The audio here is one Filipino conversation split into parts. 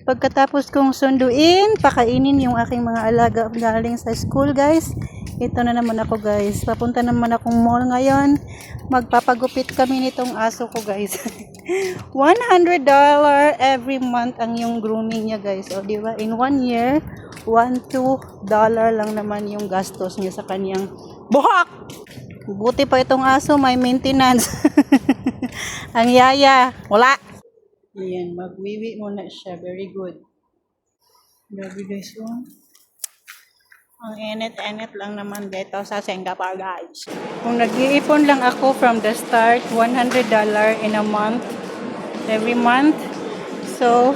Pagkatapos kong sunduin, pakainin yung aking mga alaga galing sa school, guys. Ito na naman ako, guys. Papunta naman akong mall ngayon. Magpapagupit kami nitong aso ko, guys. $100 every month ang yung grooming niya, guys. O, di ba? In 1 year, $1-2 lang naman yung gastos niya sa kanyang buhok. Buti pa itong aso, may maintenance. Ang yaya, wala. Ayan, magwiwi muna siya. Very good. Grabe, guys. Oh. Ang init-init lang naman dito sa Singapore, guys. Kung nag-iipon lang ako from the start, $100 in a month. Every month. So,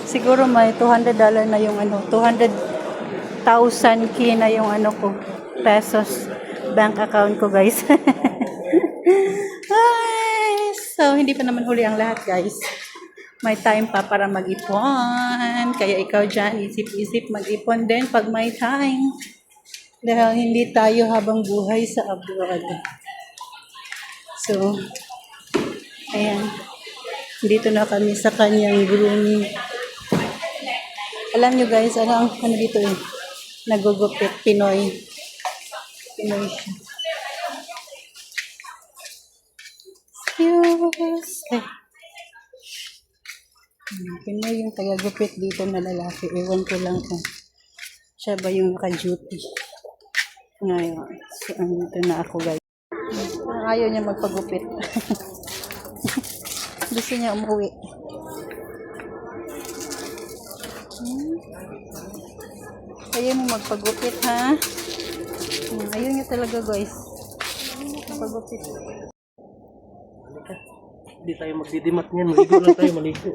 siguro may $200 na yung 200,000 na yung ko, pesos bank account ko, guys. Ay, so, hindi pa naman huli ang lahat, guys. May time pa para mag-ipon. Kaya ikaw dyan, isip-isip mag-ipon din pag may time. Dahil hindi tayo habang buhay sa abroad. So, ayan. Dito na kami sa kanyang grooming. Alam nyo, guys, ano dito eh? Nagugupit, Pinoy. Pinoy siya. Yes. Pinoy yung tagagupit dito na lalaki. Ewan ko lang kung siya ba yung naka-duty. Ngayon. So, andito na ako, guys. Ayaw niya magpagupit. Gusto niya umuwi. Ayaw mo magpagupit, ha? Ayaw niya talaga, guys. Magpagupit. Hindi tayo magdidimat niyan. Maligo lang tayo, maligo.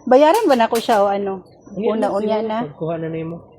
Bayaran ba na ko siya o ano? Una-unya na? Pagkuha na mo.